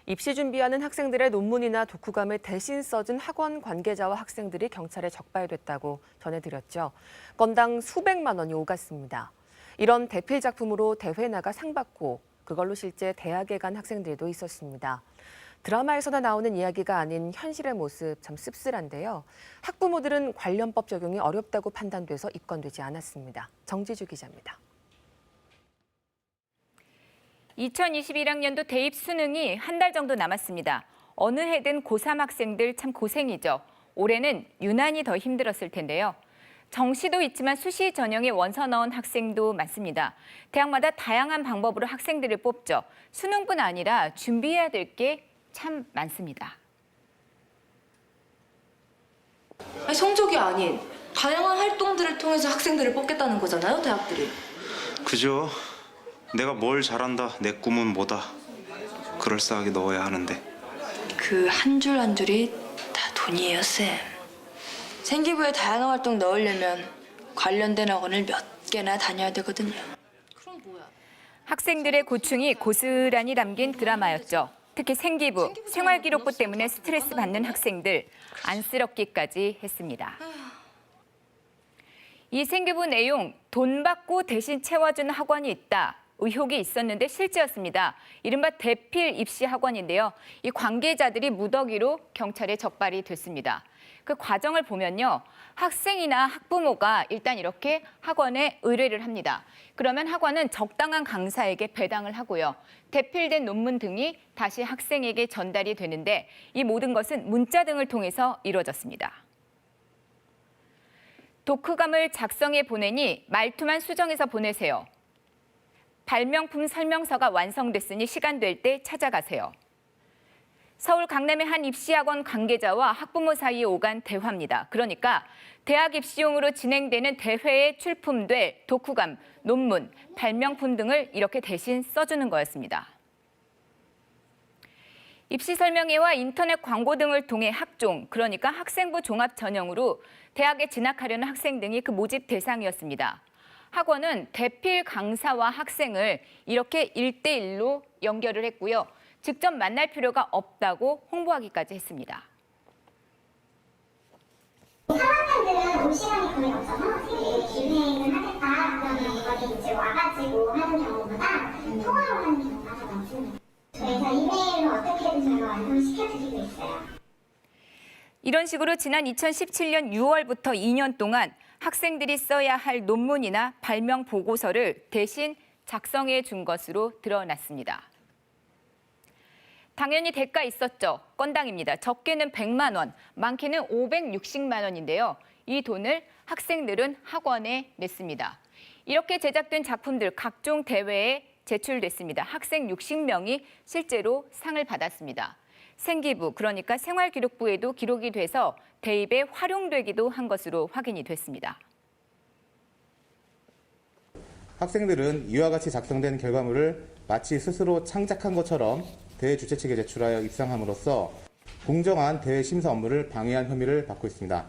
입시 준비하는 학생들의 논문이나 독후감을 대신 써준 학원 관계자와 학생들이 경찰에 적발됐다고 전해드렸죠. 건당 수백만 원이 오갔습니다. 이런 대필 작품으로 대회 나가 상 받고 그걸로 실제 대학에 간 학생들도 있었습니다. 드라마에서나 나오는 이야기가 아닌 현실의 모습 참 씁쓸한데요. 학부모들은 관련법 적용이 어렵다고 판단돼서 입건되지 않았습니다. 정지주 기자입니다. 2021학년도 대입 수능이 한 달 정도 남았습니다. 어느 해든 고3 학생들 참 고생이죠. 올해는 유난히 더 힘들었을 텐데요. 정시도 있지만 수시 전형에 원서 넣은 학생도 많습니다. 대학마다 다양한 방법으로 학생들을 뽑죠. 수능뿐 아니라 준비해야 될 게 참 많습니다. 성적이 아닌 다양한 활동들을 통해서 학생들을 뽑겠다는 거잖아요, 대학들이. 그죠. 내가 뭘 잘한다, 내 꿈은 뭐다. 그럴싸하게 넣어야 하는데. 그 한 줄 한 줄이 다 돈이에요, 쌤. 생기부에 다양한 활동 넣으려면 관련된 학원을 몇 개나 다녀야 되거든요. 그럼 뭐야? 학생들의 고충이 고스란히 담긴 드라마였죠. 특히 생기부, 생활기록부 때문에 스트레스 받는 학생들 안쓰럽기까지 했습니다. 이 생기부 내용, 돈 받고 대신 채워준 학원이 있다. 의혹이 있었는데 실제였습니다. 이른바 대필 입시 학원인데요. 이 관계자들이 무더기로 경찰에 적발이 됐습니다. 그 과정을 보면요. 학생이나 학부모가 일단 이렇게 학원에 의뢰를 합니다. 그러면 학원은 적당한 강사에게 배당을 하고요. 대필된 논문 등이 다시 학생에게 전달이 되는데 이 모든 것은 문자 등을 통해서 이루어졌습니다. 독후감을 작성해 보내니 말투만 수정해서 보내세요. 발명품 설명서가 완성됐으니 시간 될 때 찾아가세요. 서울 강남의 한 입시학원 관계자와 학부모 사이에 오간 대화입니다. 그러니까 대학 입시용으로 진행되는 대회에 출품될 독후감, 논문, 발명품 등을 이렇게 대신 써주는 거였습니다. 입시 설명회와 인터넷 광고 등을 통해 학종, 그러니까 학생부 종합 전형으로 대학에 진학하려는 학생 등이 그 모집 대상이었습니다. 학원은 대필 강사와 학생을 이렇게 1대1로 연결을 했고요. 직접 만날 필요가 없다고 홍보하기까지 했습니다. 3학년들은 올 시간이 거의 없어서 기획은 하겠다 그러면 거기 이제 와가지고 하는 경우보다 통화로 하는 경우가 더 많습니다. 그래서 이메일로 어떻게든 저희가 완성시켜드리고 있어요. 이런 식으로 지난 2017년 6월부터 2년 동안 학생들이 써야 할 논문이나 발명 보고서를 대신 작성해 준 것으로 드러났습니다. 당연히 대가 있었죠. 건당입니다. 적게는 100만 원, 많게는 560만 원인데요. 이 돈을 학생들은 학원에 냈습니다. 이렇게 제작된 작품들 각종 대회에 제출됐습니다. 학생 60명이 실제로 상을 받았습니다. 생기부, 그러니까 생활기록부에도 기록이 돼서 대입에 활용되기도 한 것으로 확인이 됐습니다. 학생들은 이와 같이 작성된 결과물을 마치 스스로 창작한 것처럼 대회 주최 측에 제출하여 입상함으로써 공정한 대회 심사 업무를 방해한 혐의를 받고 있습니다.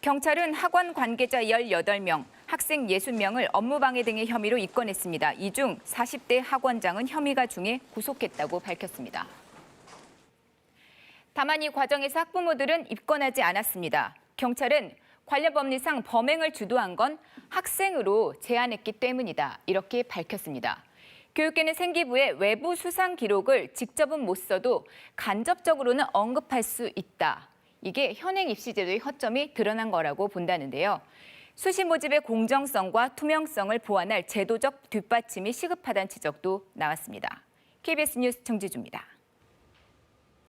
경찰은 학원 관계자 18명, 학생 60명을 업무방해 등의 혐의로 입건했습니다. 이 중 40대 학원장은 혐의가 중에 구속했다고 밝혔습니다. 다만 이 과정에서 학부모들은 입건하지 않았습니다. 경찰은 관련 법리상 범행을 주도한 건 학생으로 제안했기 때문이다. 이렇게 밝혔습니다. 교육계는 생기부에 외부 수상 기록을 직접은 못 써도 간접적으로는 언급할 수 있다. 이게 현행 입시제도의 허점이 드러난 거라고 본다는데요. 수시 모집의 공정성과 투명성을 보완할 제도적 뒷받침이 시급하다는 지적도 나왔습니다. KBS 뉴스 정지주입니다.